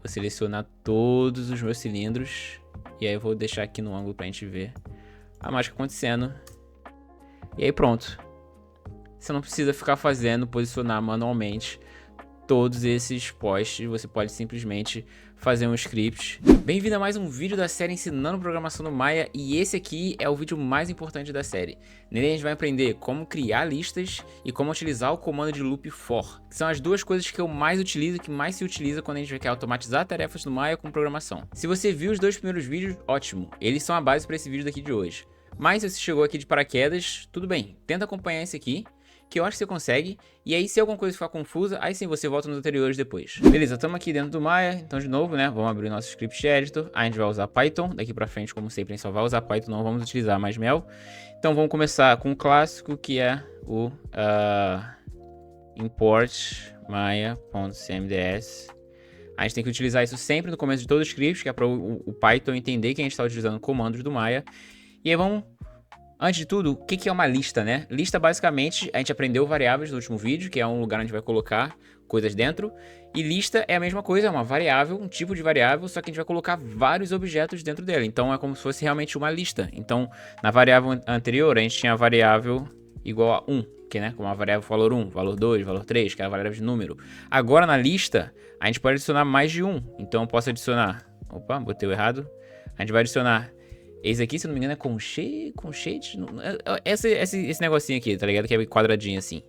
Vou selecionar todos os meus cilindros. E aí eu vou deixar aqui no ângulo pra gente ver a mágica acontecendo. E aí pronto. Você não precisa ficar posicionar manualmente todos esses postes. Você pode simplesmente fazer um script. Bem-vindo a mais um vídeo da série ensinando programação no Maya. E esse aqui é o vídeo mais importante da série. Nele a gente vai aprender como criar listas e como utilizar o comando de loop for, que são as duas coisas que eu mais utilizo, que mais se utiliza quando a gente quer automatizar tarefas no Maya com programação. Se você viu os dois primeiros vídeos, ótimo. Eles são a base para esse vídeo daqui de hoje. Mas se você chegou aqui de paraquedas, tudo bem. Tenta acompanhar esse aqui, que eu acho que você consegue, e aí se alguma coisa ficar confusa, aí sim você volta nos anteriores depois. Beleza, estamos aqui dentro do Maya, então de novo, né, vamos abrir o nosso script editor, a gente vai usar Python, daqui pra frente, como sempre, a gente só vai usar Python, não vamos utilizar mais Mel. Então vamos começar com o clássico, que é o import maya.cmds. A gente tem que utilizar isso sempre no começo de todo o script, que é para o Python entender que a gente está utilizando comandos do Maya. E aí vamos... Antes de tudo, o que é uma lista, né? Lista, basicamente, a gente aprendeu variáveis no último vídeo, que é um lugar onde vai colocar coisas dentro. E lista é a mesma coisa, é uma variável, um tipo de variável, só que a gente vai colocar vários objetos dentro dela. Então é como se fosse realmente uma lista. Então, na variável anterior, a gente tinha a variável igual a 1, que né, como a variável valor 1, valor 2, valor 3, que é a variável de número. Agora, na lista, a gente pode adicionar mais de um. Então, eu posso adicionar... Opa, botei o errado. A gente vai adicionar... Esse aqui, se não me engano, é conchete? Esse negocinho aqui, tá ligado? Que é quadradinho assim.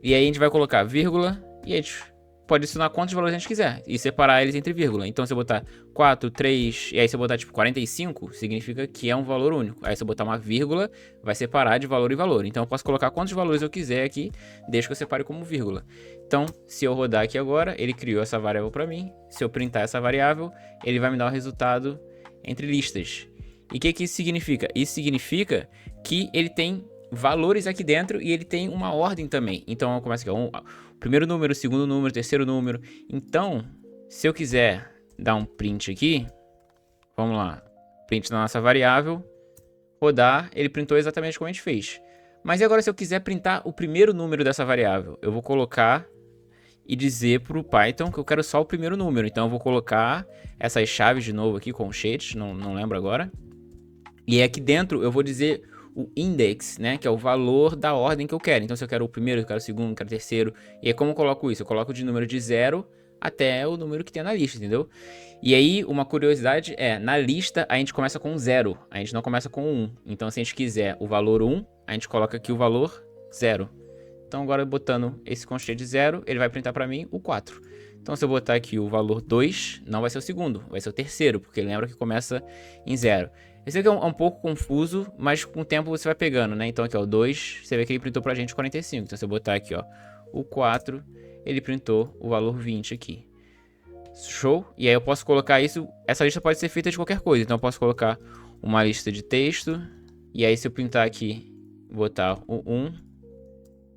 E aí a gente vai colocar vírgula e a gente pode adicionar quantos valores a gente quiser e separar eles entre vírgula. Então se eu botar 4, 3, e aí se eu botar tipo 45, significa que é um valor único. Aí se eu botar uma vírgula, vai separar de valor em valor. Então eu posso colocar quantos valores eu quiser aqui, desde que eu separe como vírgula. Então, se eu rodar aqui agora, ele criou essa variável para mim. Se eu printar essa variável, ele vai me dar o resultado entre listas. E o que isso significa? Isso significa que ele tem valores aqui dentro e ele tem uma ordem também. Então, eu começo aqui, o primeiro número, o segundo número, o terceiro número. Então, se eu quiser dar um print aqui, vamos lá, print na nossa variável, rodar, ele printou exatamente como a gente fez. Mas e agora se eu quiser printar o primeiro número dessa variável? Eu vou colocar e dizer para o Python que eu quero só o primeiro número. Então, eu vou colocar essas chaves de novo aqui, conchetes, não lembro agora. E aqui dentro eu vou dizer o index, né, que é o valor da ordem que eu quero. Então se eu quero o primeiro, eu quero o segundo, eu quero o terceiro. E aí como eu coloco isso? Eu coloco de número de 0 até o número que tem na lista, entendeu? E aí uma curiosidade é, na lista a gente começa com 0, a gente não começa com 1. Então se a gente quiser o valor 1, a gente coloca aqui o valor 0. Então agora botando esse constante de 0, ele vai printar para mim o 4. Então se eu botar aqui o valor 2, não vai ser o segundo, vai ser o terceiro, porque lembra que começa em 0. Esse aqui é um pouco confuso, mas com o tempo você vai pegando, né? Então aqui ó, o 2, você vê que ele printou pra gente 45. Então se eu botar aqui ó, o 4, ele printou o valor 20 aqui. Show? E aí eu posso colocar isso, essa lista pode ser feita de qualquer coisa. Então eu posso colocar uma lista de texto, e aí se eu printar aqui, botar o 1,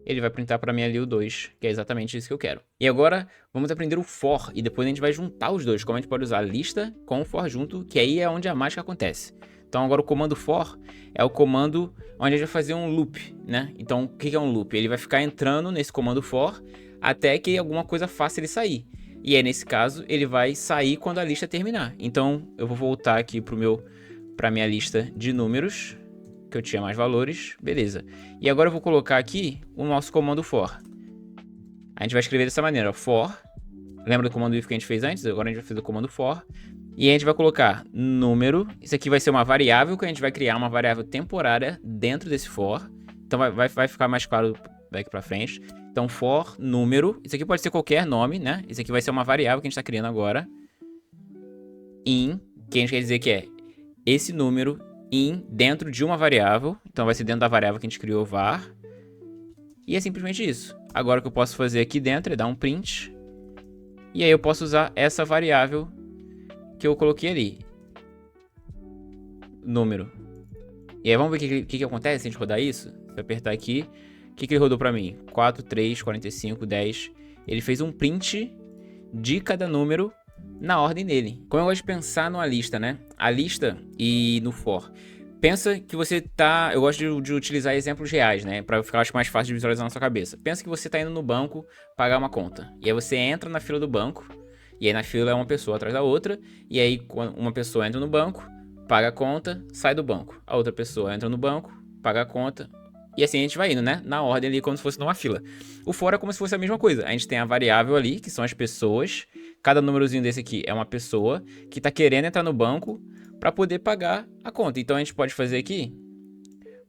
ele vai printar para mim ali o 2, que é exatamente isso que eu quero. E agora vamos aprender o for, e depois a gente vai juntar os dois, como a gente pode usar a lista com o for junto, que aí é onde a mágica acontece. Então agora o comando for é o comando onde a gente vai fazer um loop, né? Então o que é um loop? Ele vai ficar entrando nesse comando for até que alguma coisa faça ele sair. E aí nesse caso ele vai sair quando a lista terminar. Então eu vou voltar aqui para minha lista de números, que eu tinha mais valores, beleza. E agora eu vou colocar aqui o nosso comando for. A gente vai escrever dessa maneira, for. Lembra do comando if que a gente fez antes? Agora a gente vai fazer o comando for. E a gente vai colocar número. Isso aqui vai ser uma variável que a gente vai criar, uma variável temporária dentro desse for. Então vai ficar mais claro daqui pra frente. Então for número. Isso aqui pode ser qualquer nome, né? Isso aqui vai ser uma variável que a gente tá criando agora. In, que a gente quer dizer que é esse número in dentro de uma variável. Então vai ser dentro da variável que a gente criou, var. E é simplesmente isso. Agora o que eu posso fazer aqui dentro é dar um print. E aí eu posso usar essa variável que eu coloquei ali. Número. E aí vamos ver o que acontece se a gente rodar isso. Se eu apertar aqui, o que ele rodou pra mim? 4, 3, 45, 10. Ele fez um print de cada número na ordem dele. Como eu gosto de pensar numa lista, né? A lista e no for. Pensa que você tá... Eu gosto de utilizar exemplos reais, né? Pra ficar, acho, mais fácil de visualizar na sua cabeça. Pensa que você tá indo no banco pagar uma conta. E aí você entra na fila do banco. E aí na fila é uma pessoa atrás da outra. E aí quando uma pessoa entra no banco, paga a conta, sai do banco. A outra pessoa entra no banco, paga a conta. E assim a gente vai indo, né? Na ordem ali, como se fosse numa fila. O for é como se fosse a mesma coisa. A gente tem a variável ali, que são as pessoas. Cada númerozinho desse aqui é uma pessoa que tá querendo entrar no banco para poder pagar a conta. Então a gente pode fazer aqui,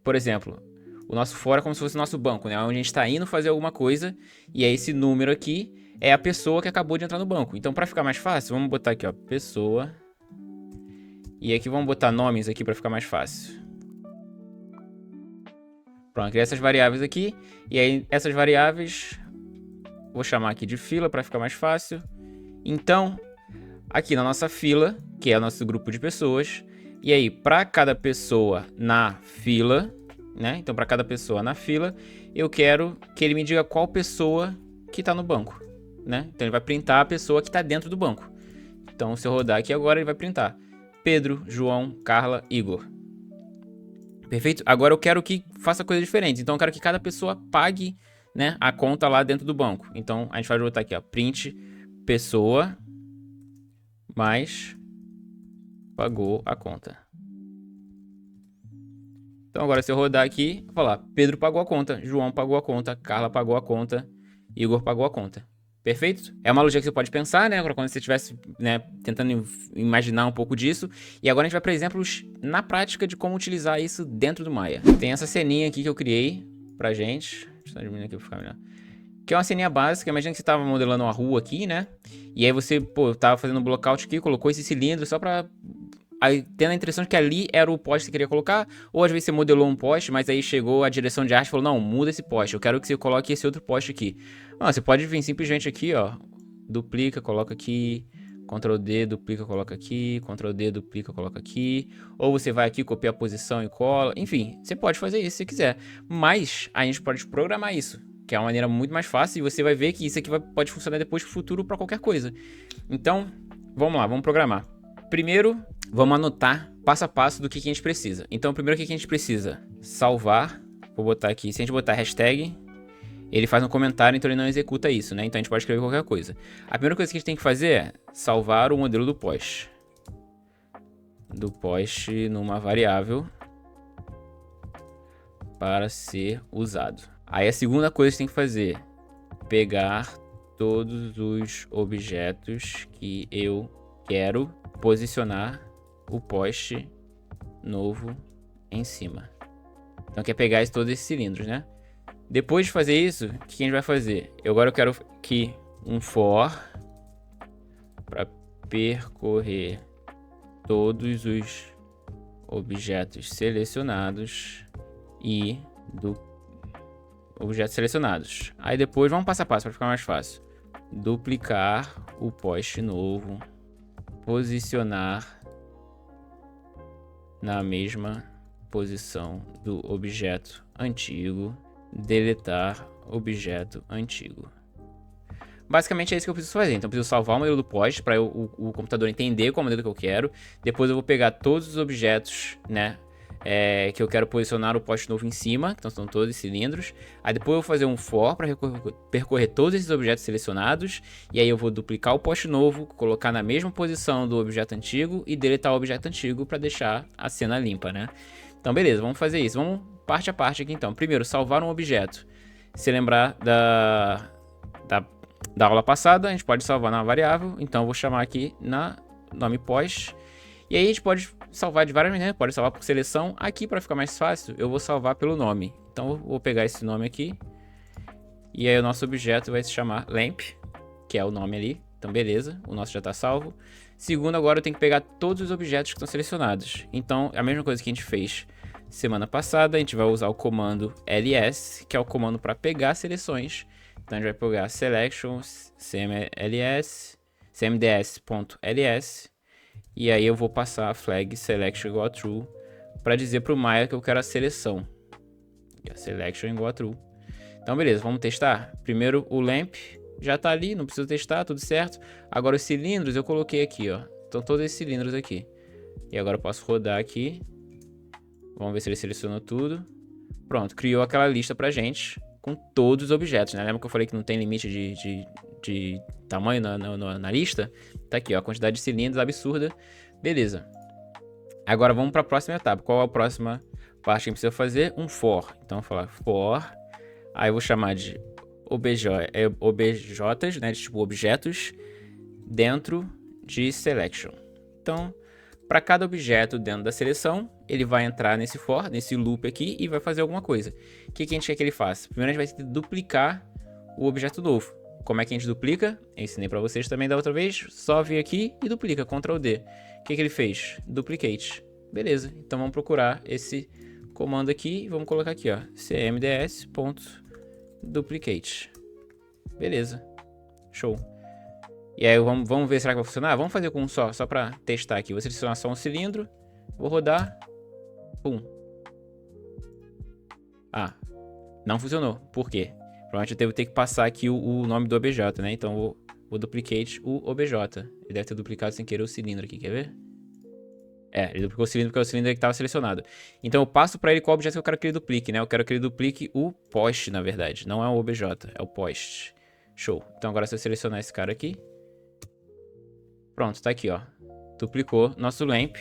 por exemplo, o nosso for é como se fosse o nosso banco, né? Onde a gente está indo fazer alguma coisa. E aí esse número aqui é a pessoa que acabou de entrar no banco. Então para ficar mais fácil, vamos botar aqui, ó, pessoa. E aqui vamos botar nomes aqui para ficar mais fácil. Pronto, criei essas variáveis aqui. E aí essas variáveis, vou chamar aqui de fila para ficar mais fácil. Então, aqui na nossa fila, que é o nosso grupo de pessoas, e aí para cada pessoa na fila, né? Então para cada pessoa na fila, eu quero que ele me diga qual pessoa que está no banco, né? Então ele vai printar a pessoa que está dentro do banco. Então se eu rodar aqui agora, ele vai printar Pedro, João, Carla, Igor. Perfeito? Agora eu quero que faça coisa diferente. Então eu quero que cada pessoa pague, né, a conta lá dentro do banco. Então a gente vai botar aqui, ó, print pessoa mais pagou a conta. Então agora se eu rodar aqui, eu vou falar, Pedro pagou a conta, João pagou a conta, Carla pagou a conta, Igor pagou a conta. Perfeito? É uma lógica que você pode pensar, né? Quando você estivesse, né, tentando imaginar um pouco disso. E agora a gente vai para exemplos na prática de como utilizar isso dentro do Maya. Tem essa ceninha aqui que eu criei pra gente. Deixa eu diminuir aqui pra ficar melhor. Que é uma ceninha básica. Imagina que você estava modelando uma rua aqui, né? E aí você, pô, tava fazendo um blockout aqui, colocou esse cilindro só pra... Aí, tendo a impressão de que ali era o poste que você queria colocar, ou às vezes você modelou um poste, mas aí chegou a direção de arte e falou, não, muda esse poste, eu quero que você coloque esse outro poste aqui. Não, você pode vir simplesmente aqui, ó, duplica, coloca aqui, Ctrl D, duplica, coloca aqui, Ctrl D, duplica, coloca aqui, ou você vai aqui, copia a posição e cola, enfim, você pode fazer isso se quiser, mas a gente pode programar isso, que é uma maneira muito mais fácil, e você vai ver que isso aqui pode funcionar depois no futuro para qualquer coisa. Então, vamos lá, vamos programar. Primeiro, vamos anotar passo a passo do que a gente precisa. Então, primeiro, o que a gente precisa? Salvar. Vou botar aqui. Se a gente botar hashtag, ele faz um comentário, então ele não executa isso, né? Então a gente pode escrever qualquer coisa. A primeira coisa que a gente tem que fazer é salvar o modelo do post. Do post numa variável para ser usado. Aí a segunda coisa que tem que fazer, pegar todos os objetos que eu quero posicionar o poste novo em cima. Então quer pegar todos esses cilindros, né? Depois de fazer isso, o que a gente vai fazer? Agora eu quero que um for para percorrer todos os objetos selecionados e do objetos selecionados. Aí depois vamos passo a passo para ficar mais fácil. Duplicar o poste novo, posicionar na mesma posição do objeto antigo, deletar objeto antigo. Basicamente é isso que eu preciso fazer. Então eu preciso salvar o modelo do post para o computador entender qual é o modelo que eu quero. Depois eu vou pegar todos os objetos, né, que eu quero posicionar o poste novo em cima, então são todos os cilindros. Aí depois eu vou fazer um for para percorrer todos esses objetos selecionados. E aí eu vou duplicar o poste novo, colocar na mesma posição do objeto antigo e deletar o objeto antigo para deixar a cena limpa, né? Então beleza, vamos fazer isso. Vamos parte a parte aqui então. Primeiro, salvar um objeto. Se lembrar da aula passada, a gente pode salvar na variável. Então eu vou chamar aqui na nome post. E aí a gente pode salvar de várias maneiras, pode salvar por seleção. Aqui, para ficar mais fácil, eu vou salvar pelo nome. Então eu vou pegar esse nome aqui. E aí o nosso objeto vai se chamar lamp, que é o nome ali. Então beleza, o nosso já está salvo. Segundo, agora eu tenho que pegar todos os objetos que estão selecionados. Então é a mesma coisa que a gente fez semana passada. A gente vai usar o comando ls, que é o comando para pegar seleções. Então a gente vai pegar selections, cmds.ls. E aí eu vou passar a flag selection igual a true para dizer para o Maya que eu quero a seleção. E a selection igual a true. Então beleza, vamos testar. Primeiro o lamp já está ali, não preciso testar, tudo certo. Agora os cilindros eu coloquei aqui, ó. Estão todos esses cilindros aqui. E agora eu posso rodar aqui. Vamos ver se ele selecionou tudo. Pronto, criou aquela lista pra gente com todos os objetos, né? Lembra que eu falei que não tem limite de tamanho na lista, tá aqui, ó, a quantidade de cilindros absurda. Beleza. Agora vamos para a próxima etapa. Qual é a próxima parte que a gente precisa fazer? Um for. Então, eu vou falar for. Aí eu vou chamar de objetos, né? Tipo objetos dentro de selection. Então, para cada objeto dentro da seleção, ele vai entrar nesse for, nesse loop aqui e vai fazer alguma coisa. O que a gente quer que ele faça? Primeiro a gente vai ter que duplicar o objeto novo. Como é que a gente duplica? Eu ensinei para vocês também da outra vez. Só vir aqui e duplica, Ctrl D. O que ele fez? Duplicate. Beleza, então vamos procurar esse comando aqui e vamos colocar aqui, ó, cmds.duplicate. Beleza, show. E aí vamos ver, será que vai funcionar? Vamos fazer com um só para testar aqui. Vou selecionar só um cilindro, vou rodar, pum. Ah, não funcionou. Por quê? Provavelmente eu devo ter que passar aqui o nome do objeto, né? Então vou duplicate o objeto. Ele deve ter duplicado sem querer o cilindro aqui, quer ver? Ele duplicou o cilindro porque é o cilindro que estava selecionado. Então eu passo para ele qual objeto que eu quero que ele duplique, né? Eu quero que ele duplique o post, na verdade. Não é o objeto, é o post. Show. Então agora se eu selecionar esse cara aqui. Pronto, tá aqui, ó. Duplicou nosso lamp.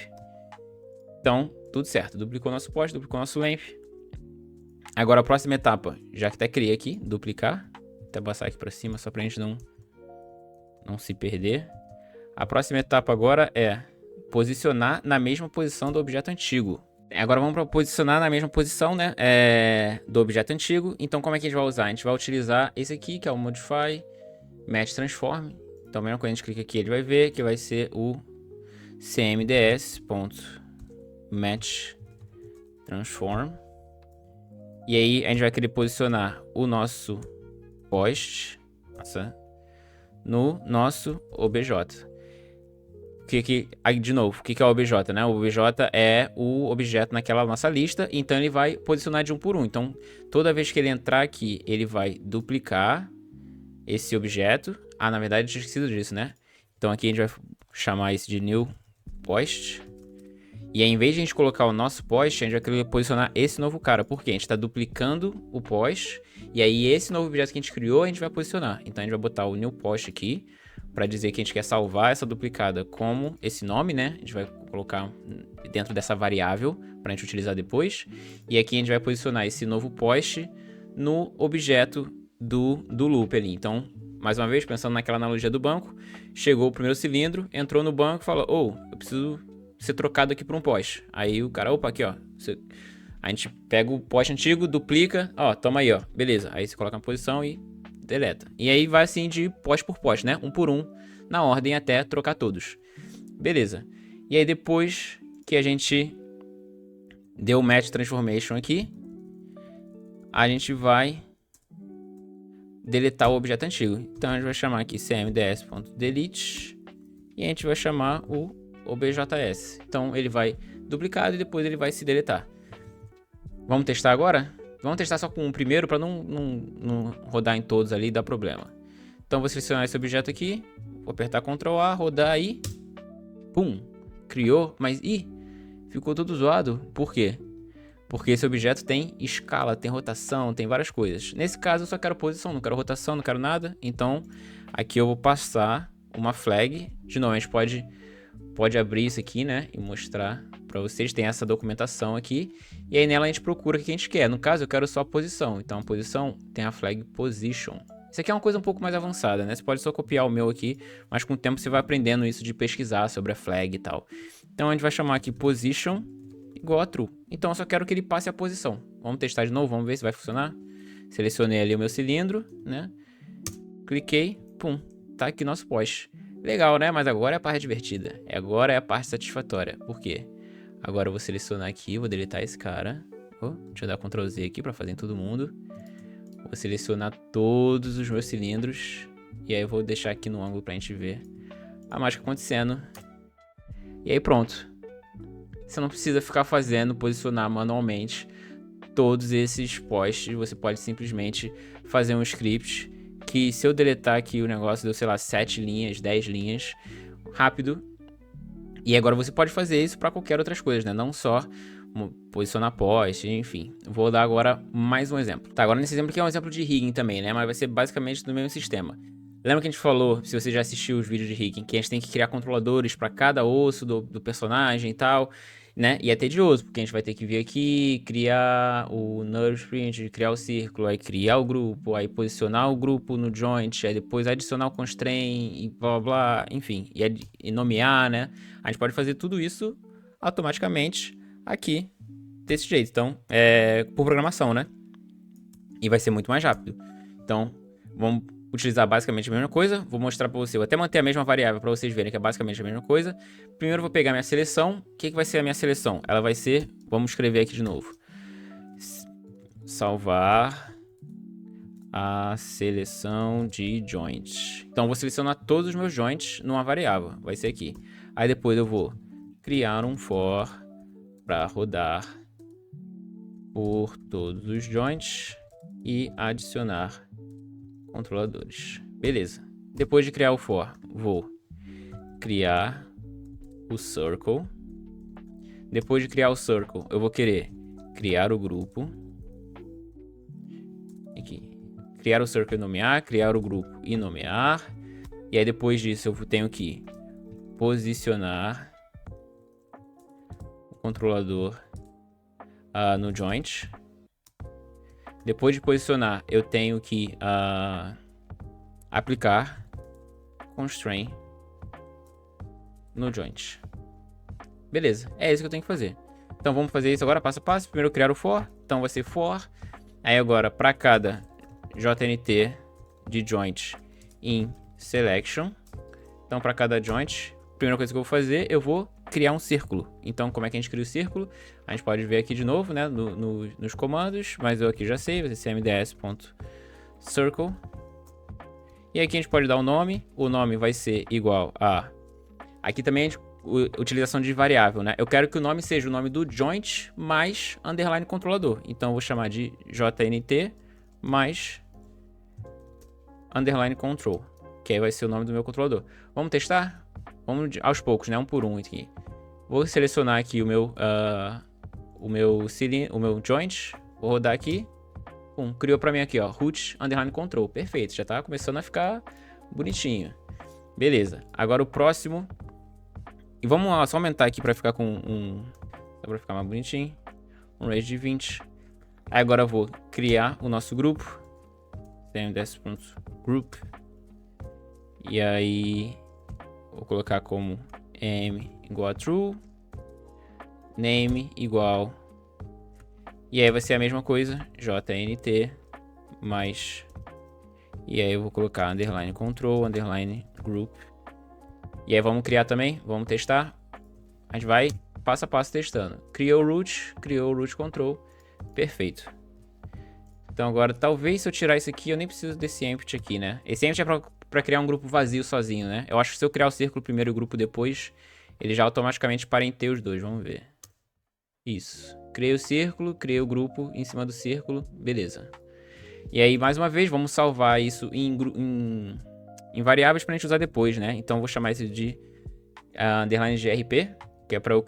Então, tudo certo. Duplicou nosso post, duplicou nosso lamp. Agora a próxima etapa, já que até criei aqui, duplicar. Vou até passar aqui para cima só pra gente não se perder. A próxima etapa agora é posicionar na mesma posição do objeto antigo. Agora vamos para posicionar na mesma posição, né, do objeto antigo. Então como é que a gente vai usar? A gente vai utilizar esse aqui, que é o Modify Match Transform. Então mesmo quando a gente clica aqui, ele vai ver que vai ser o cmds.match transform. E aí a gente vai querer posicionar o nosso post no nosso obj. Aí, de novo, o que é o obj, né? O obj é o objeto naquela nossa lista, então ele vai posicionar de um por um. Então, toda vez que ele entrar aqui, ele vai duplicar esse objeto. Ah, na verdade, eu tinha esquecido disso, né? Então, aqui a gente vai chamar isso de new post. E aí, em vez de a gente colocar o nosso post, a gente vai querer posicionar esse novo cara. Por quê? A gente está duplicando o post. E aí, esse novo objeto que a gente criou, a gente vai posicionar. Então, a gente vai botar o new post aqui, para dizer que a gente quer salvar essa duplicada como esse nome, né? A gente vai colocar dentro dessa variável para a gente utilizar depois. E aqui a gente vai posicionar esse novo post no objeto do loop ali. Então, mais uma vez, pensando naquela analogia do banco, chegou o primeiro cilindro, entrou no banco e falou, eu preciso ser trocado aqui por um post. Aí o cara, opa, aqui, ó. A gente pega o post antigo, duplica, ó, toma aí, ó. Beleza. Aí você coloca na posição e deleta. E aí vai assim de post por post, né? Um por um, na ordem até trocar todos. Beleza. E aí depois que a gente deu o Match Transformation aqui, a gente vai deletar o objeto antigo. Então a gente vai chamar aqui cmds.delete e a gente vai chamar o objs. Então ele vai duplicado e depois ele vai se deletar. Vamos testar agora? Vamos testar só com um primeiro para não rodar em todos ali e dar problema. Então vou selecionar esse objeto aqui, vou apertar Ctrl A, rodar aí, pum, criou, mas ficou tudo zoado. Por quê? Porque esse objeto tem escala, tem rotação, tem várias coisas. Nesse caso eu só quero posição, não quero rotação, não quero nada. Então aqui eu vou passar uma flag. De novo, a gente pode abrir isso aqui, né, e mostrar para vocês. Tem essa documentação aqui. E aí nela a gente procura o que a gente quer. No caso eu quero só a posição. Então a posição tem a flag position. Isso aqui é uma coisa um pouco mais avançada, né? Você pode só copiar o meu aqui, mas com o tempo você vai aprendendo isso de pesquisar sobre a flag e tal. Então a gente vai chamar aqui position igual a true. Então eu só quero que ele passe a posição. Vamos testar de novo, vamos ver se vai funcionar. Selecionei ali o meu cilindro, né? Cliquei, pum, tá aqui nosso post. Legal, né? Mas agora é a parte divertida. Agora é a parte satisfatória. Por quê? Agora eu vou selecionar aqui, vou deletar esse cara. Deixa eu dar Ctrl Z aqui para fazer em todo mundo. Vou selecionar todos os meus cilindros. E aí eu vou deixar aqui no ângulo pra gente ver a mágica acontecendo. E aí pronto. Você não precisa ficar posicionar manualmente todos esses posts. Você pode simplesmente fazer um script que, se eu deletar aqui o negócio, deu, sei lá, 7 linhas, 10 linhas, rápido. E agora você pode fazer isso para qualquer outras coisas, né? Não só posicionar post, enfim. Vou dar agora mais um exemplo. Tá, agora nesse exemplo aqui é um exemplo de rigging também, né? Mas vai ser basicamente do mesmo sistema. Lembra que a gente falou, se você já assistiu os vídeos de Riken, que a gente tem que criar controladores para cada osso do personagem e tal, né? E é tedioso, porque a gente vai ter que vir aqui, criar o Nerve Sprint, criar o círculo, aí criar o grupo, aí posicionar o grupo no joint, aí depois adicionar o constraint e blá blá, enfim, e nomear, né? A gente pode fazer tudo isso automaticamente aqui, desse jeito. Então, por programação, né? E vai ser muito mais rápido. Então, vamos utilizar basicamente a mesma coisa. Vou mostrar para você. Vou até manter a mesma variável para vocês verem que é basicamente a mesma coisa. Primeiro eu vou pegar minha seleção. O que vai ser a minha seleção? Ela vai ser... Vamos escrever aqui de novo. Salvar a seleção de joints. Então, eu vou selecionar todos os meus joints numa variável. Vai ser aqui. Aí depois eu vou criar um for para rodar por todos os joints e adicionar controladores. Beleza. Depois de criar o for, vou criar o circle. Depois de criar o circle, eu vou querer criar o grupo. Aqui. Criar o circle e nomear, criar o grupo e nomear. E aí depois disso eu tenho que posicionar o controlador no joint. Depois de posicionar, eu tenho que aplicar constraint no joint. Beleza, é isso que eu tenho que fazer. Então vamos fazer isso agora passo a passo. Primeiro criar o for, então vai ser for. Aí agora para cada JNT de joint em selection. Então para cada joint, a primeira coisa que eu vou fazer, eu vou criar um círculo. Então como é que a gente cria o círculo? A gente pode ver aqui de novo, né, nos comandos, mas eu aqui já sei, vai ser cmds.circle. E aqui a gente pode dar um nome, o nome vai ser igual a... Aqui também a gente, utilização de variável, né? Eu quero que o nome seja o nome do joint mais underline controlador. Então eu vou chamar de jnt mais underline control, que aí vai ser o nome do meu controlador. Vamos testar? Vamos aos poucos, né? Um por um aqui. Vou selecionar aqui o meu joint. Vou rodar aqui. Criou pra mim aqui, ó. Root underline control. Perfeito. Já tá começando a ficar bonitinho. Beleza. Agora o próximo. E vamos só aumentar aqui pra ficar com só pra ficar mais bonitinho. Um range de 20. Aí agora eu vou criar o nosso grupo. cmds.group. E aí vou colocar como m igual a true, name igual, e aí vai ser a mesma coisa, jnt mais, e aí eu vou colocar underline control, underline group, e aí vamos criar também, vamos testar, a gente vai passo a passo testando. Criou o root control, perfeito. Então agora, talvez se eu tirar isso aqui, eu nem preciso desse empty aqui, né? Esse empty é pra criar um grupo vazio sozinho, né? Eu acho que se eu criar o círculo primeiro e o grupo depois, ele já automaticamente parenteia os dois. Vamos ver. Isso. Criei o círculo, criei o grupo em cima do círculo. Beleza. E aí, mais uma vez, vamos salvar isso em variáveis pra gente usar depois, né? Então eu vou chamar isso de underline grp, que é pra eu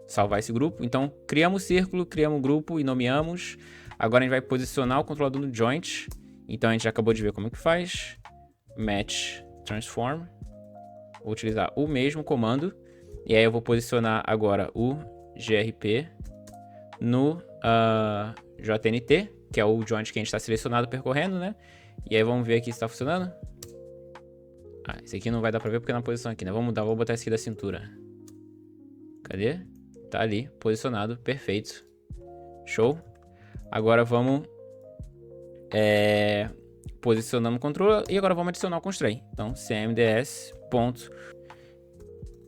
salvar esse grupo. Então, criamos o círculo, criamos o grupo e nomeamos. Agora a gente vai posicionar o controlador no joint. Então a gente já acabou de ver como é que faz. Match transform. Vou utilizar o mesmo comando. E aí eu vou posicionar agora o grp no jnt, que é o joint que a gente está selecionado percorrendo, né? E aí vamos ver aqui se está funcionando. Esse aqui não vai dar pra ver porque é na posição aqui, né? Vou botar esse aqui da cintura. Cadê? Tá ali, posicionado, perfeito. Show. Agora vamos posicionando o controle e agora vamos adicionar o constraint. Então, cmds.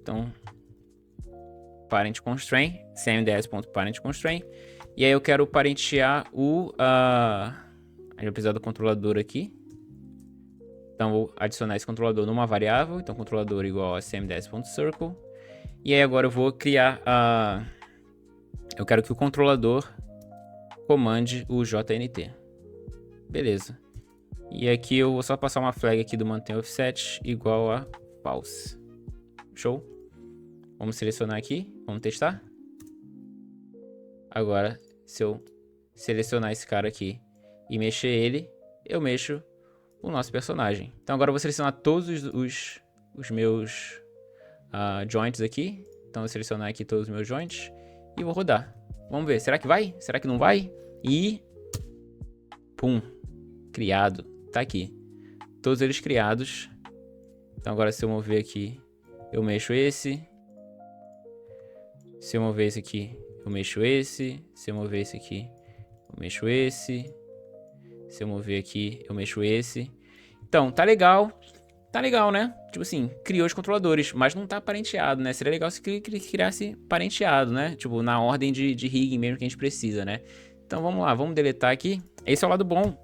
Então, parent constraint, cmds.parent constraint. E aí eu quero parentear a gente vai precisar do controlador aqui. Então, vou adicionar esse controlador numa variável. Então, controlador igual a cmds.circle. E aí agora eu vou criar eu quero que o controlador comande o jnt. Beleza. E aqui eu vou só passar uma flag aqui do maintain offset igual a false. Show? Vamos selecionar aqui. Vamos testar. Agora, se eu selecionar esse cara aqui e mexer ele, eu mexo o nosso personagem. Então agora eu vou selecionar todos os meus joints aqui. Então eu vou selecionar aqui todos os meus joints e vou rodar. Vamos ver, será que vai? Será que não vai? E... pum, criado, tá aqui. Todos eles criados. Então agora se eu mover aqui, eu mexo esse. Se eu mover esse aqui, eu mexo esse. Se eu mover esse aqui, eu mexo esse. Se eu mover aqui, eu mexo esse. Então, tá legal. Tá legal, né? Tipo assim, criou os controladores, mas não tá parenteado, né? Seria legal se criasse parenteado, né? Tipo, na ordem de rigging mesmo que a gente precisa, né? Então vamos lá, vamos deletar aqui. Esse é o lado bom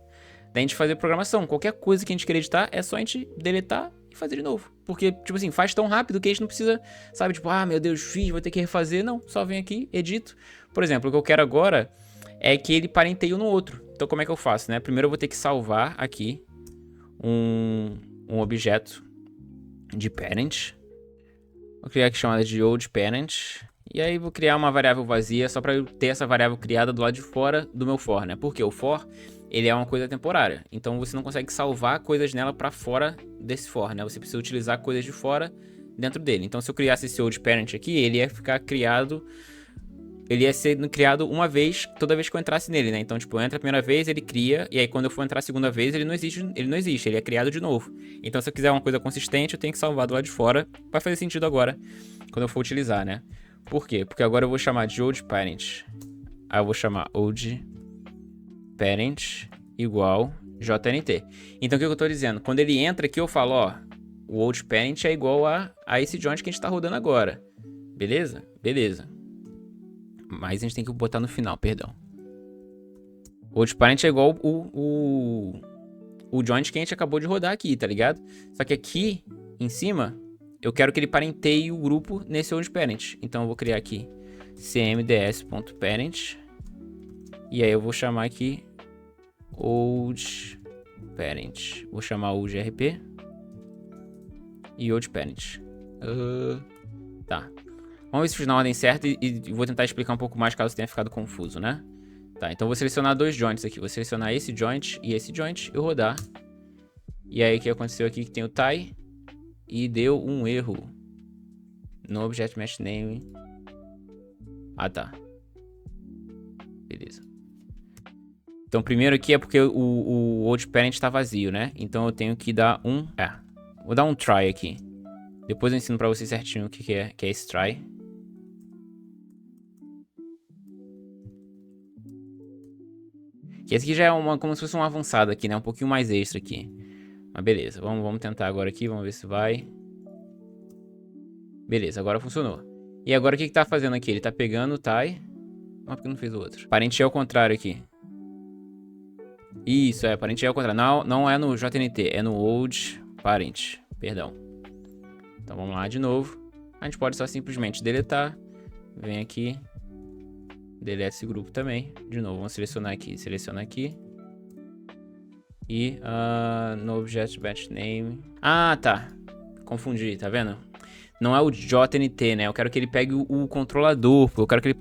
da gente fazer programação. Qualquer coisa que a gente querer editar, é só a gente deletar e fazer de novo. Porque, tipo assim, faz tão rápido que a gente não precisa, sabe? Tipo, meu Deus, fiz, vou ter que refazer. Não, só vem aqui, edito. Por exemplo, o que eu quero agora é que ele parenteie um no outro. Então como é que eu faço, né? Primeiro eu vou ter que salvar aqui um objeto de parent. Vou criar aqui chamada de old parent. E aí vou criar uma variável vazia só para eu ter essa variável criada do lado de fora do meu for, né? Porque o for, ele é uma coisa temporária. Então você não consegue salvar coisas nela para fora desse for, né? Você precisa utilizar coisas de fora dentro dele. Então se eu criasse esse old parent aqui, ele ia ficar criado... ele ia ser criado uma vez, toda vez que eu entrasse nele, né? Então, tipo, eu entro a primeira vez, ele cria, e aí quando eu for entrar a segunda vez, ele não existe, ele é criado de novo. Então, se eu quiser uma coisa consistente, eu tenho que salvar do lado de fora. Vai fazer sentido agora, quando eu for utilizar, né? Por quê? Porque agora eu vou chamar de old parent. Aí eu vou chamar old parent igual JNT. Então, o que eu tô dizendo? Quando ele entra aqui, eu falo, ó, o old parent é igual a esse joint que a gente tá rodando agora. Beleza? Beleza. Mas a gente tem que botar no final, perdão. O old parent é igual o joint que a gente acabou de rodar aqui, tá ligado? Só que aqui, em cima, eu quero que ele parenteie o grupo nesse old parent. Então eu vou criar aqui cmds.parent. E aí eu vou chamar aqui old parent. Vou chamar o grp e old parent. Tá. Vamos ver se fiz na ordem certa e vou tentar explicar um pouco mais caso tenha ficado confuso, né? Tá, então eu vou selecionar dois joints aqui. Vou selecionar esse joint e esse joint e rodar. E aí o que aconteceu aqui que tem o tie e deu um erro no Object Mesh Name. Ah, tá. Beleza. Então primeiro aqui é porque o old parent tá vazio, né? Então eu tenho que dar um... vou dar um try aqui. Depois eu ensino pra vocês certinho o que é esse try. Que esse aqui já é como se fosse um avançado aqui, né? Um pouquinho mais extra aqui. Mas beleza, vamos tentar agora aqui, vamos ver se vai. Beleza, agora funcionou. E agora o que tá fazendo aqui? Ele tá pegando o tie. Mas por que não fez o outro? Parentear ao contrário aqui. Isso, parentear ao contrário. Não é no JNT, é no old parent. Perdão. Então vamos lá de novo. A gente pode só simplesmente deletar. Vem aqui. Deleta esse grupo também. De novo, vamos selecionar aqui. Seleciona aqui. E no Object Batch Name. Ah, tá. Confundi, tá vendo? Não é o JNT, né? Eu quero que ele pegue o controlador. Eu quero que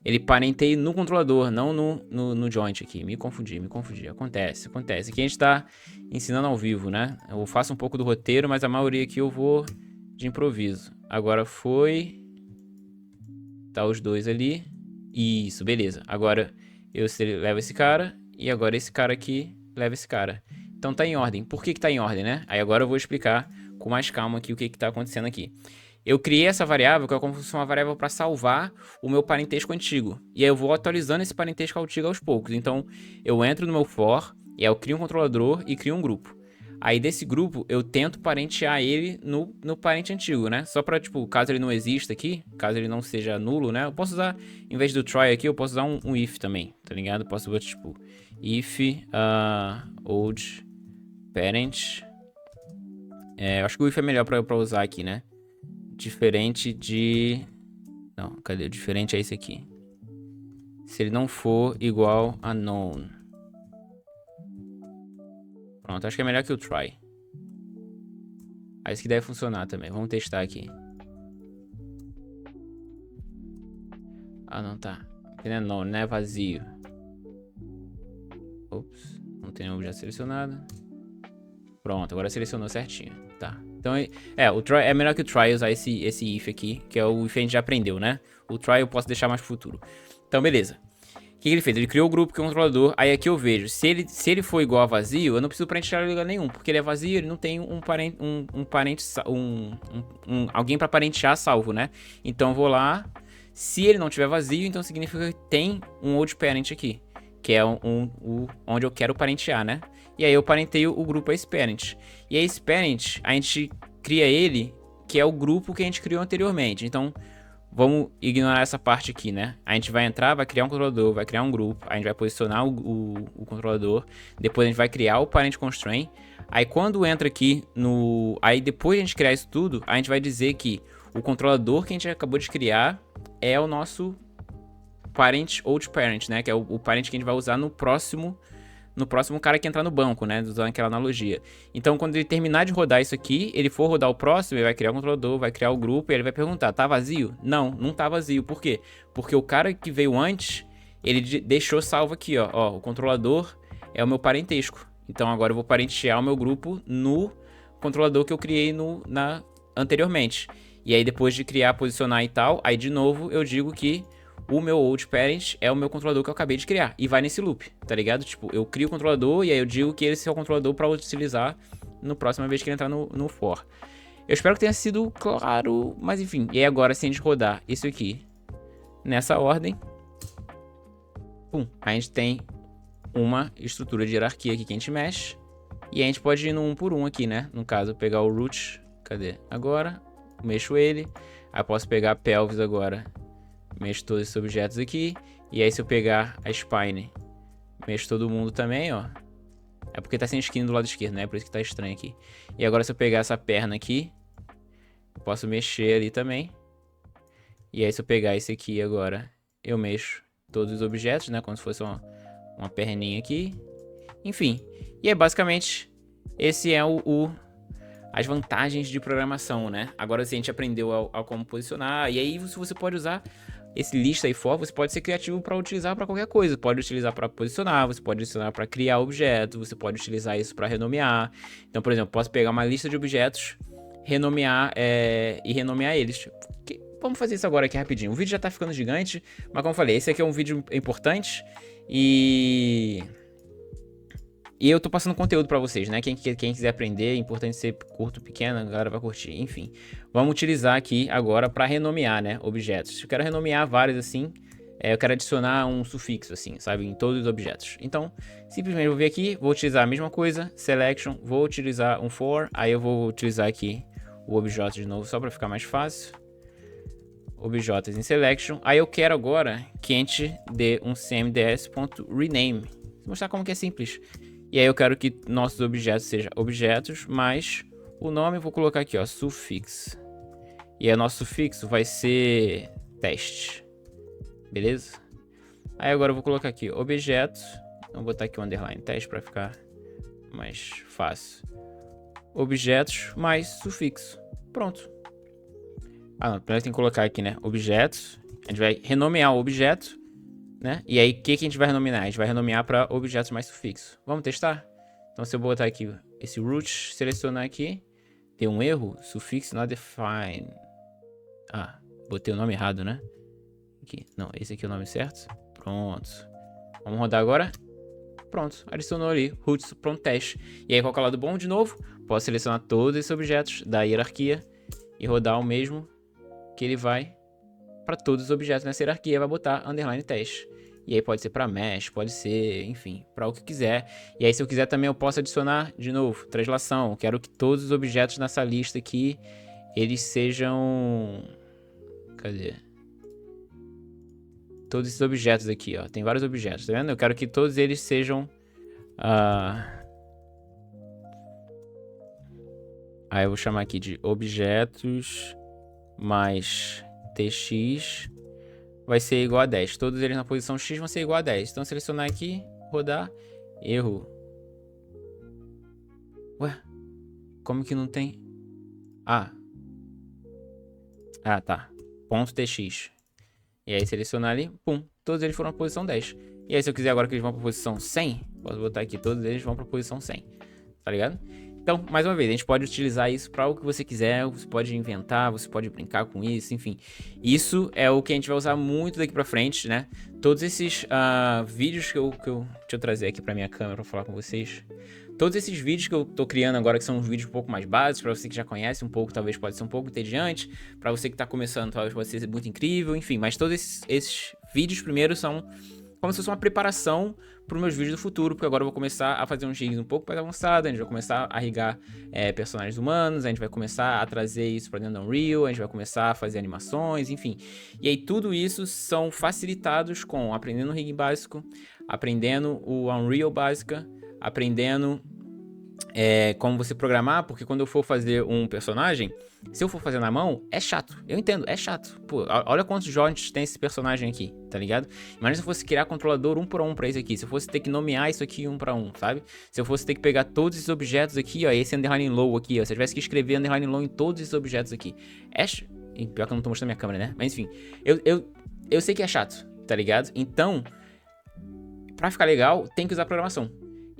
ele parenteie no controlador, não no joint aqui. Me confundi. Acontece. Aqui a gente tá ensinando ao vivo, né? Eu faço um pouco do roteiro, mas a maioria aqui eu vou de improviso. Agora foi... Tá os dois ali. Isso, beleza. Agora eu levo esse cara. E agora esse cara aqui leva esse cara. Então tá em ordem. Por que tá em ordem, né? Aí agora eu vou explicar com mais calma aqui o que tá acontecendo aqui. Eu criei essa variável, que é como se fosse uma variável para salvar o meu parentesco antigo. E aí eu vou atualizando esse parentesco antigo aos poucos. Então eu entro no meu for, e aí eu crio um controlador e crio um grupo. Aí desse grupo eu tento parentear ele no parente antigo, né? Só pra, tipo, caso ele não exista aqui, caso ele não seja nulo, né? Eu posso usar, em vez do try aqui, eu posso usar um if também, tá ligado? Eu posso usar, tipo, if old parent. Eu acho que o if é melhor pra usar aqui, né? Diferente de... Não, cadê? O diferente é esse aqui. Se ele não for igual a known. Pronto, acho que é melhor que o try. Isso que deve funcionar também. Vamos testar aqui. Ah, não tá. Aqui não é known, não é vazio. Ops, não Não tem nenhum objeto selecionado. Pronto, agora selecionou certinho. Tá. Então, o try é melhor que o try usar esse if aqui, que é o if a gente já aprendeu, né? O try eu posso deixar mais pro futuro. Então, beleza. O que ele fez? Ele criou o grupo que é o controlador. Aí aqui eu vejo, se ele for igual a vazio, eu não preciso parentear em lugar nenhum, porque ele é vazio, ele não tem alguém para parentear salvo, né? Então eu vou lá. Se ele não tiver vazio, então significa que tem um old parent aqui, que é onde eu quero parentear, né? E aí eu parenteio o grupo a esse parent. E a esse parent, a gente cria ele, que é o grupo que a gente criou anteriormente. Então, vamos ignorar essa parte aqui, né? A gente vai entrar, vai criar um controlador, vai criar um grupo, a gente vai posicionar o controlador, depois a gente vai criar o parent constraint. Aí quando entra aqui no... Aí depois de a gente criar isso tudo, a gente vai dizer que o controlador que a gente acabou de criar é o nosso parent old parent, né? Que é o parent que a gente vai usar no próximo cara que entrar no banco, né? Usando aquela analogia. Então, quando ele terminar de rodar isso aqui, ele for rodar o próximo, ele vai criar o controlador, vai criar o grupo e ele vai perguntar, tá vazio? Não, não tá vazio. Por quê? Porque o cara que veio antes, ele deixou salvo aqui, ó. Ó, o controlador é o meu parentesco. Então, agora eu vou parentear o meu grupo no controlador que eu criei anteriormente. E aí, depois de criar, posicionar e tal, aí de novo eu digo que o meu old parent é o meu controlador que eu acabei de criar. E vai nesse loop, tá ligado? Tipo, eu crio o controlador e aí eu digo que esse é o controlador pra utilizar no próxima vez que ele entrar no for. Eu espero que tenha sido claro, mas enfim. E aí agora, se a gente rodar isso aqui nessa ordem, pum, a gente tem uma estrutura de hierarquia aqui que a gente mexe. E a gente pode ir no um por um aqui, né? No caso, pegar o root, cadê? Agora, mexo ele. Aí posso pegar a pelvis agora. Mexo todos esses objetos aqui. E aí se eu pegar a spine, mexo todo mundo também, ó. É porque tá sem skin do lado esquerdo, né? Por isso que tá estranho aqui. E agora se eu pegar essa perna aqui, eu posso mexer ali também. E aí se eu pegar esse aqui agora, eu mexo todos os objetos, né? Como se fosse uma perninha aqui. Enfim. E é basicamente, esse é as vantagens de programação, né? Agora se a gente aprendeu a como posicionar. E aí você pode usar esse list aí for, você pode ser criativo para utilizar para qualquer coisa. Pode utilizar para posicionar, você pode utilizar para criar objeto, você pode utilizar isso para renomear. Então, por exemplo, posso pegar uma lista de objetos, renomear e renomear eles. Vamos fazer isso agora aqui rapidinho. O vídeo já tá ficando gigante, mas como eu falei, esse aqui é um vídeo importante e eu tô passando conteúdo pra vocês, né? Quem quiser aprender, é importante ser curto, pequeno, a galera vai curtir. Enfim, vamos utilizar aqui agora pra renomear, né? Objetos. Eu quero renomear vários assim, eu quero adicionar um sufixo assim, sabe? Em todos os objetos. Então, simplesmente eu vou vir aqui, vou utilizar a mesma coisa, selection, vou utilizar um for, aí eu vou utilizar aqui o objeto de novo só pra ficar mais fácil. Objetos em selection. Aí eu quero agora que a gente dê um cmds.rename. Vou mostrar como que é simples. E aí eu quero que nossos objetos sejam objetos, mais o nome eu vou colocar aqui, ó, sufixo. E aí nosso sufixo vai ser teste. Beleza? Aí agora eu vou colocar aqui objetos. Vou botar aqui o underline teste para ficar mais fácil. Objetos mais sufixo. Pronto. Ah, não, primeiro tem que colocar aqui, né, objetos. A gente vai renomear o objeto. Né? E aí, o que a gente vai renomear? A gente vai renomear para objetos mais sufixo. Vamos testar? Então, se eu botar aqui esse root, selecionar aqui, tem um erro, sufixo not defined. Ah, botei o nome errado, né? Aqui. Não, esse aqui é o nome certo. Pronto. Vamos rodar agora. Pronto, adicionou ali, roots, pronto, teste. E aí, qual é o lado bom de novo? Posso selecionar todos esses objetos da hierarquia e rodar o mesmo que ele vai para todos os objetos nessa hierarquia, vai botar underline teste. E aí pode ser para mesh, pode ser, enfim, para o que quiser. E aí se eu quiser também eu posso adicionar, de novo, translação. Quero que todos os objetos nessa lista aqui, eles sejam... Cadê? Todos esses objetos aqui, ó. Tem vários objetos, tá vendo? Eu quero que todos eles sejam... Aí eu vou chamar aqui de objetos mais tx vai ser igual a 10. Todos eles na posição X vão ser igual a 10. Então, selecionar aqui, rodar, erro. Ué, como que não tem? Ah, tá. Ponto .tx. E aí, selecionar ali, pum, todos eles foram na posição 10. E aí, se eu quiser agora que eles vão para a posição 100, Posso botar aqui, todos eles vão pra posição 100, tá ligado? Então, mais uma vez, a gente pode utilizar isso para o que você quiser, você pode inventar, você pode brincar com isso, enfim. Isso é o que a gente vai usar muito daqui pra frente, né? Todos esses vídeos que eu... Deixa eu trazer aqui pra minha câmera pra falar com vocês. Todos esses vídeos que eu tô criando agora, que são uns vídeos um pouco mais básicos, pra você que já conhece um pouco, talvez pode ser um pouco entediante. Pra você que tá começando, talvez pode ser muito incrível, enfim. Mas todos esses vídeos primeiro são como se fosse uma preparação para os meus vídeos do futuro, porque agora eu vou começar a fazer uns rigs um pouco mais avançados, a gente vai começar a rigar personagens humanos, a gente vai começar a trazer isso para dentro da Unreal, a gente vai começar a fazer animações, enfim. E aí tudo isso são facilitados com aprendendo o rig básico, aprendendo o Unreal básica, aprendendo como você programar, porque quando eu for fazer um personagem, se eu for fazer na mão, é chato. Eu entendo, é chato. Pô, olha quantos joints tem esse personagem aqui, tá ligado? Imagina se eu fosse criar controlador um por um pra isso aqui. Se eu fosse ter que nomear isso aqui um pra um, sabe? Se eu fosse ter que pegar todos esses objetos aqui, ó, esse underline low aqui, ó. Se eu tivesse que escrever underline low em todos esses objetos aqui. Pior que eu não tô mostrando minha câmera, né? Mas enfim, eu sei que é chato, tá ligado? Então, pra ficar legal, tem que usar programação.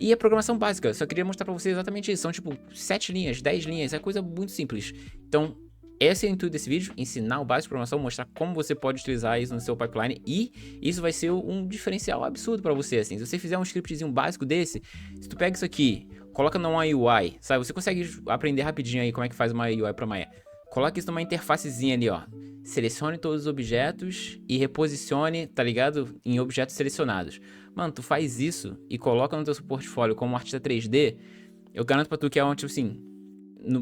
E a programação básica, só queria mostrar pra vocês exatamente isso. São tipo 7 linhas, 10 linhas, é coisa muito simples. Então, esse é o intuito desse vídeo, ensinar o básico de programação, mostrar como você pode utilizar isso no seu pipeline. E isso vai ser um diferencial absurdo pra você, assim. Se você fizer um scriptzinho básico desse, se tu pega isso aqui, coloca numa UI, sabe? Você consegue aprender rapidinho aí como é que faz uma UI pra Maya. Coloca isso numa interfacezinha ali, ó. Selecione todos os objetos e reposicione, tá ligado? Em objetos selecionados. Mano, tu faz isso e coloca no teu portfólio como artista 3D, eu garanto pra tu que é um, tipo assim,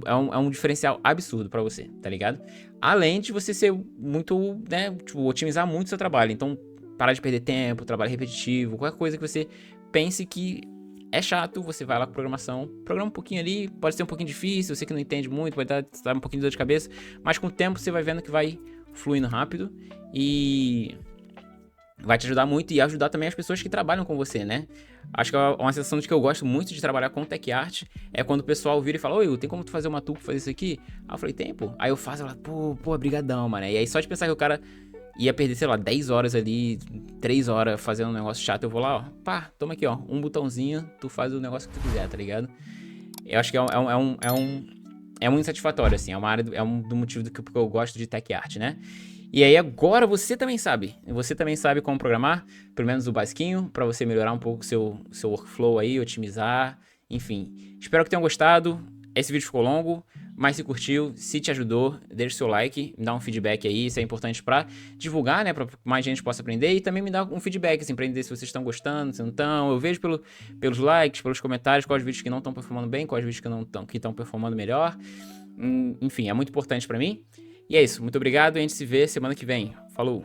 é um diferencial absurdo pra você, tá ligado? Além de você ser muito, né, tipo, otimizar muito o seu trabalho. Então, parar de perder tempo, trabalho repetitivo, qualquer coisa que você pense que é chato, você vai lá com programação, programa um pouquinho ali, pode ser um pouquinho difícil, você que não entende muito, vai dar um pouquinho de dor de cabeça, mas com o tempo você vai vendo que vai fluindo rápido e vai te ajudar muito e ajudar também as pessoas que trabalham com você, né? Acho que é uma sensação de que eu gosto muito de trabalhar com tech art, é quando o pessoal vira e fala, oi, tem como tu fazer uma tool pra fazer isso aqui? Aí eu falei, tem, pô. Aí eu faço, ela, pô, brigadão, mano. E aí só de pensar que o cara ia perder, sei lá, 10 horas ali, 3 horas fazendo um negócio chato, eu vou lá, ó, pá, toma aqui, ó, um botãozinho, tu faz o negócio que tu quiser, tá ligado? Eu acho que é muito satisfatório, assim, é uma área, do motivo do que eu gosto de tech art, né? E aí agora você também sabe como programar, pelo menos o basiquinho, pra você melhorar um pouco o seu workflow aí, otimizar, enfim. Espero que tenham gostado, esse vídeo ficou longo, mas se curtiu, se te ajudou, deixa o seu like, me dá um feedback aí, isso é importante pra divulgar, né, pra mais gente possa aprender e também me dá um feedback, assim, pra entender se vocês estão gostando, se não estão. Eu vejo pelos likes, pelos comentários, quais vídeos que não estão performando bem, quais vídeos que estão performando melhor. Enfim, é muito importante pra mim. E é isso, muito obrigado e a gente se vê semana que vem. Falou!